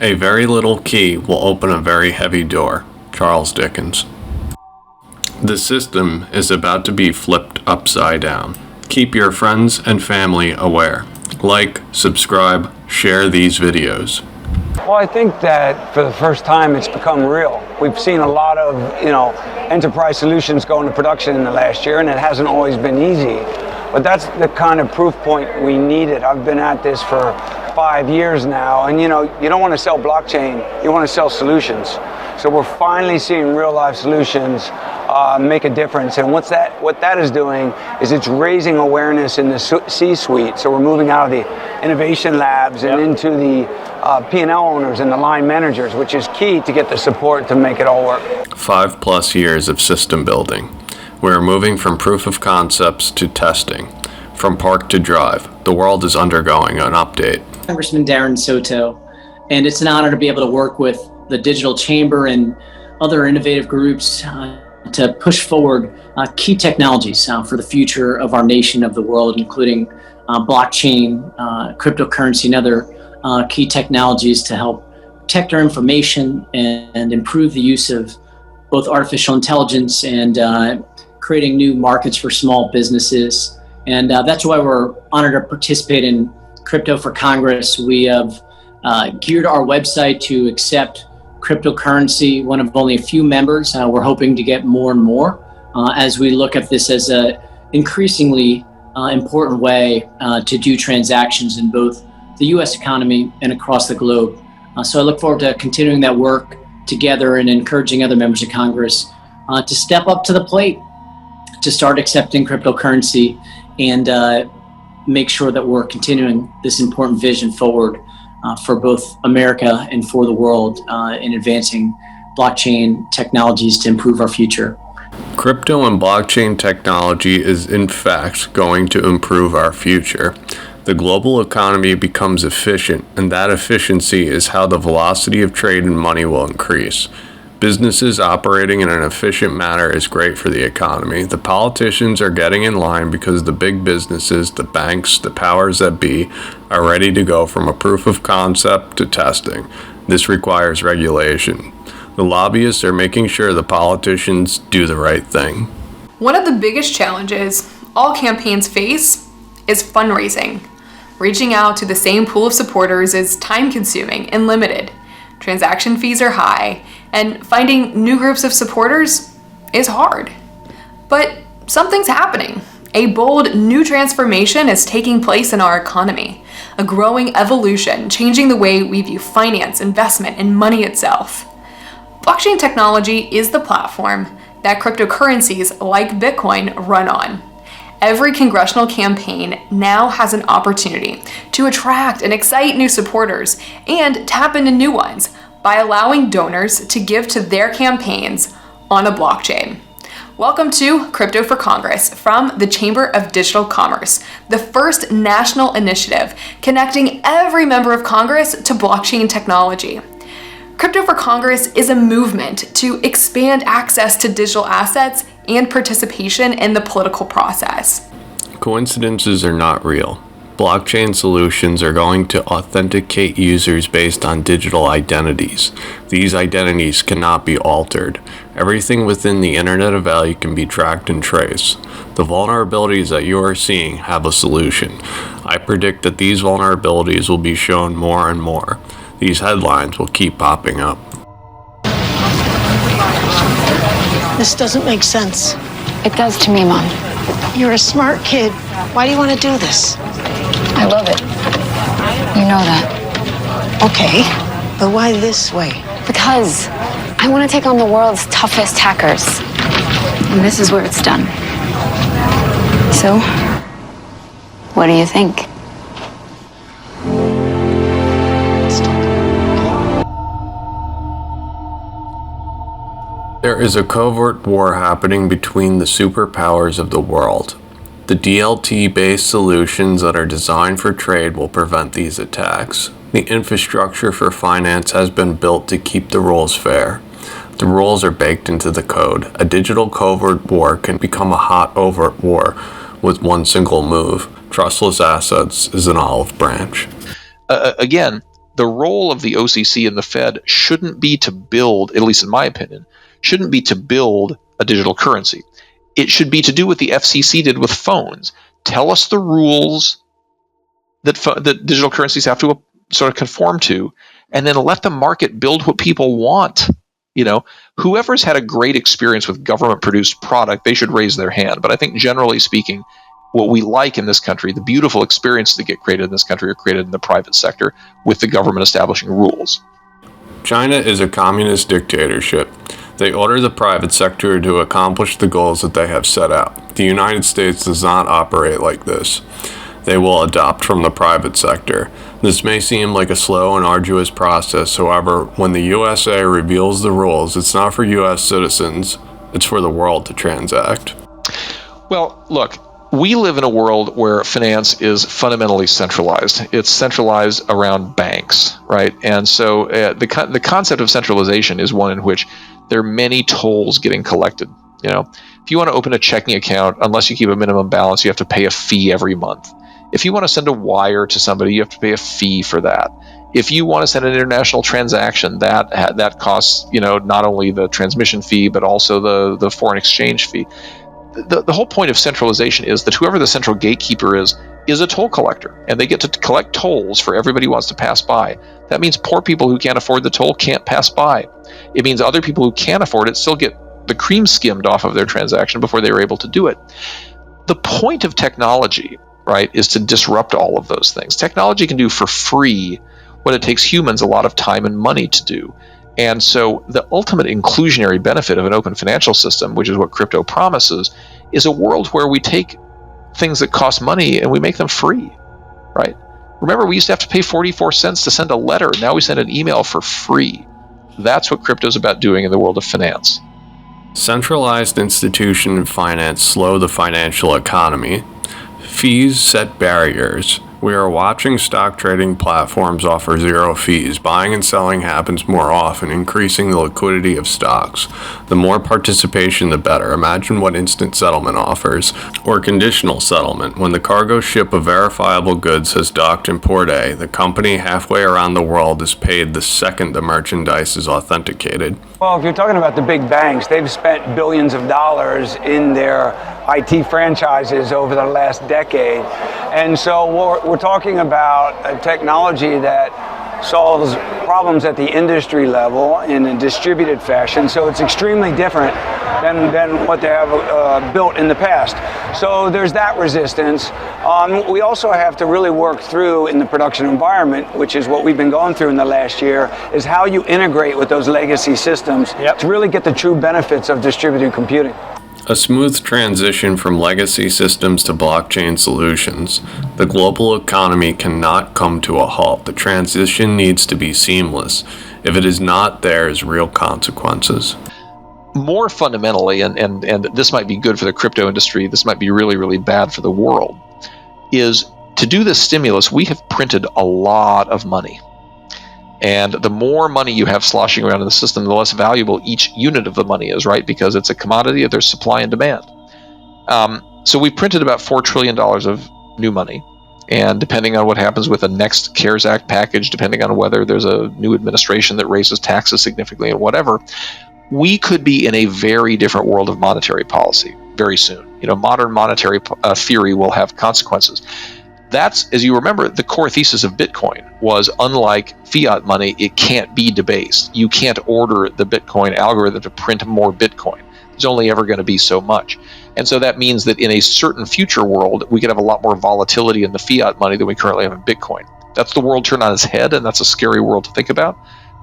A very little key will open a very heavy door. Charles Dickens. The system is about to be flipped upside down. Keep your friends and family aware. Like, subscribe, share these videos. Well, I think that for the first time it's become real. We've seen a lot of, enterprise solutions go into production in the last year, and it hasn't always been easy. But that's the kind of proof point we needed. I've been at this for 5 years now, and you don't want to sell blockchain, you want to sell solutions. So we're finally seeing real life solutions make a difference, and what that is doing is it's raising awareness in the C-suite. So we're moving out of the innovation labs and into the P&L owners and the line managers, which is key to get the support to make it all work. 5+ years of system building. We're moving from proof of concepts to testing, from park to drive. The world is undergoing an update. Congressman Darren Soto, and it's an honor to be able to work with the Digital Chamber and other innovative groups to push forward key technologies for the future of our nation, of the world, including blockchain, cryptocurrency, and other key technologies to help protect our information and improve the use of both artificial intelligence and creating new markets for small businesses. And that's why we're honored to participate in Crypto for Congress. We have geared our website to accept cryptocurrency, one of only a few members. We're hoping to get more and more as we look at this as an increasingly important way to do transactions in both the U.S. economy and across the globe. So I look forward to continuing that work together and encouraging other members of Congress to step up to the plate, to start accepting cryptocurrency and make sure that we're continuing this important vision forward for both America and for the world in advancing blockchain technologies to improve our future. Crypto and blockchain technology is in fact going to improve our future. The global economy becomes efficient, and that efficiency is how the velocity of trade and money will increase. Businesses operating in an efficient manner is great for the economy. The politicians are getting in line because the big businesses, the banks, the powers that be, are ready to go from a proof of concept to testing. This requires regulation. The lobbyists are making sure the politicians do the right thing. One of the biggest challenges all campaigns face is fundraising. Reaching out to the same pool of supporters is time-consuming and limited. Transaction fees are high, and finding new groups of supporters is hard. But something's happening. A bold new transformation is taking place in our economy. A growing evolution, changing the way we view finance, investment, and money itself. Blockchain technology is the platform that cryptocurrencies like Bitcoin run on. Every congressional campaign now has an opportunity to attract and excite new supporters and tap into new ones by allowing donors to give to their campaigns on a blockchain. Welcome to Crypto for Congress from the Chamber of Digital Commerce, the first national initiative connecting every member of Congress to blockchain technology. Crypto for Congress is a movement to expand access to digital assets and participation in the political process. Coincidences are not real. Blockchain solutions are going to authenticate users based on digital identities. These identities cannot be altered. Everything within the Internet of Value can be tracked and traced. The vulnerabilities that you are seeing have a solution. I predict that these vulnerabilities will be shown more and more. These headlines will keep popping up. This doesn't make sense. It does to me, Mom. You're a smart kid. Why do you want to do this? I love it. You know that. Okay, but why this way? Because I want to take on the world's toughest hackers. And this is where it's done. So, what do you think? There is a covert war happening between the superpowers of the world. The DLT-based solutions that are designed for trade will prevent these attacks. The infrastructure for finance has been built to keep the rules fair. The rules are baked into the code. A digital covert war can become a hot overt war with one single move. Trustless assets is an olive branch. Again, the role of the OCC and the Fed shouldn't be to build, at least in my opinion, shouldn't be to build a digital currency. It should be to do what the FCC did with phones. Tell us the rules that digital currencies have to sort of conform to, and then let the market build what people want. Whoever's had a great experience with government-produced product, they should raise their hand. But I think generally speaking, what we like in this country, the beautiful experiences that get created in this country are created in the private sector with the government establishing rules. China is a communist dictatorship. They order the private sector to accomplish the goals that they have set out. The United States does not operate like this. They will adopt from the private sector. This may seem like a slow and arduous process. However, when the USA reveals the rules, it's not for US citizens, it's for the world to transact. Well, look, we live in a world where finance is fundamentally centralized. It's centralized around banks, right? And so the concept of centralization is one in which there are many tolls getting collected. If you want to open a checking account, unless you keep a minimum balance, you have to pay a fee every month. If you want to send a wire to somebody, you have to pay a fee for that. If you want to send an international transaction, that costs not only the transmission fee but also the foreign exchange fee. The whole point of centralization is that whoever the central gatekeeper is a toll collector, and they get to collect tolls for everybody who wants to pass by. That means poor people who can't afford the toll can't pass by. It means other people who can afford it still get the cream skimmed off of their transaction before they were able to do it. The point of technology, right, is to disrupt all of those things. Technology can do for free what it takes humans a lot of time and money to do. And so the ultimate inclusionary benefit of an open financial system, which is what crypto promises, is a world where we take things that cost money and we make them free, right? Remember, we used to have to pay 44 cents to send a letter. Now we send an email for free. That's what crypto is about doing in the world of finance. Centralized institution and finance slow the financial economy. Fees set barriers. We are watching stock trading platforms offer zero fees. Buying and selling happens more often, increasing the liquidity of stocks. The more participation, the better. Imagine what instant settlement offers, or conditional settlement. When the cargo ship of verifiable goods has docked in Port A, the company halfway around the world is paid the second the merchandise is authenticated. Well, if you're talking about the big banks, they've spent billions of dollars in their IT franchises over the last decade. And so we're talking about a technology that solves problems at the industry level in a distributed fashion. So it's extremely different than what they have built in the past. So there's that resistance. We also have to really work through in the production environment, which is what we've been going through in the last year, is how you integrate with those legacy systems to really get the true benefits of distributed computing. A smooth transition from legacy systems to blockchain solutions. The global economy cannot come to a halt. The transition needs to be seamless. If it is not, there is real consequences. More fundamentally, and this might be good for the crypto industry, this might be really, really bad for the world, is to do this stimulus, we have printed a lot of money. And the more money you have sloshing around in the system, the less valuable each unit of the money is, right? Because it's a commodity, there's supply and demand. So we printed about $4 trillion of new money. And depending on what happens with the next CARES Act package, depending on whether there's a new administration that raises taxes significantly and whatever, we could be in a very different world of monetary policy very soon. Modern monetary theory will have consequences. That's, as you remember, the core thesis of Bitcoin was, unlike fiat money, it can't be debased. You can't order the Bitcoin algorithm to print more Bitcoin. There's only ever going to be so much. And so that means that in a certain future world, we could have a lot more volatility in the fiat money than we currently have in Bitcoin. That's the world turned on its head, and that's a scary world to think about.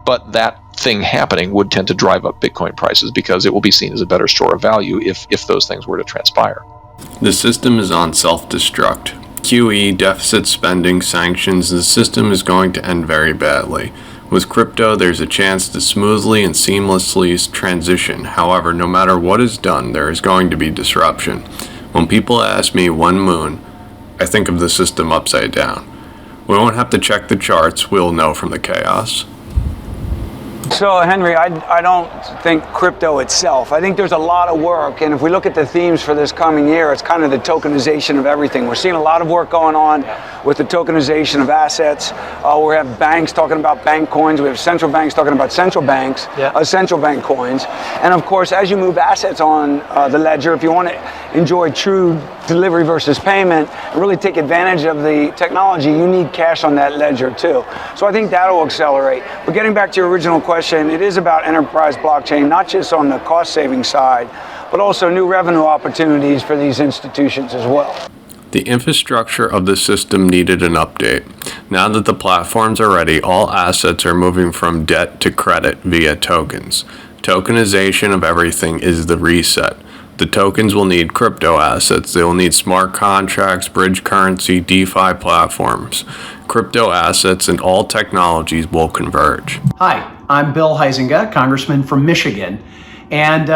But that thing happening would tend to drive up Bitcoin prices because it will be seen as a better store of value if those things were to transpire. The system is on self-destruct. QE, deficit spending, sanctions, the system is going to end very badly. With crypto, there's a chance to smoothly and seamlessly transition. However, no matter what is done, there is going to be disruption. When people ask me one moon, I think of the system upside down. We won't have to check the charts, we'll know from the chaos. So, Henry, I don't think crypto itself. I think there's a lot of work, and if we look at the themes for this coming year, it's kind of the tokenization of everything. We're seeing a lot of work going on with the tokenization of assets. We have banks talking about bank coins. We have central banks talking about central banks, central bank coins. And of course, as you move assets on the ledger, if you want to enjoy true delivery versus payment and really take advantage of the technology, you need cash on that ledger too. So I think that'll accelerate. But getting back to your original question, it is about enterprise blockchain, not just on the cost saving side, but also new revenue opportunities for these institutions as well. The infrastructure of the system needed an update. Now that the platforms are ready, all assets are moving from debt to credit via tokens. Tokenization of everything is the reset. The tokens will need crypto assets. They will need smart contracts, bridge currency, DeFi platforms. Crypto assets and all technologies will converge. Hi, I'm Bill Huizenga, Congressman from Michigan. And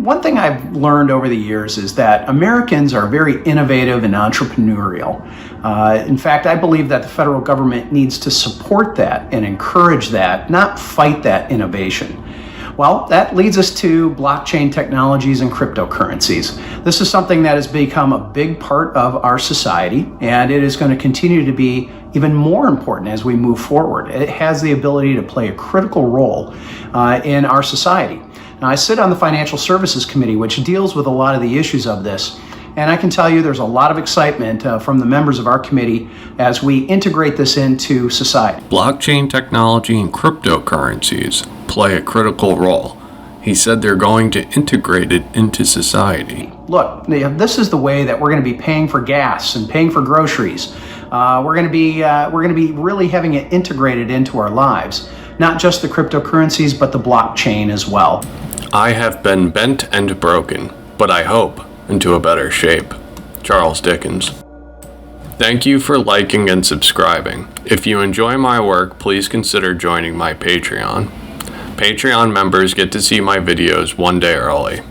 one thing I've learned over the years is that Americans are very innovative and entrepreneurial. In fact, I believe that the federal government needs to support that and encourage that, not fight that innovation. Well, that leads us to blockchain technologies and cryptocurrencies. This is something that has become a big part of our society, and it is going to continue to be even more important as we move forward. It has the ability to play a critical role in our society. Now, I sit on the Financial Services Committee, which deals with a lot of the issues of this, and I can tell you there's a lot of excitement from the members of our committee as we integrate this into society. Blockchain technology and cryptocurrencies play a critical role. He said they're going to integrate it into society. Look, this is the way that we're going to be paying for gas and paying for groceries. We're going to be really having it integrated into our lives, not just the cryptocurrencies, but the blockchain as well. I have been bent and broken, but I hope into a better shape. Charles Dickens. Thank you for liking and subscribing. If you enjoy my work, please consider joining my Patreon. Patreon members get to see my videos one day early.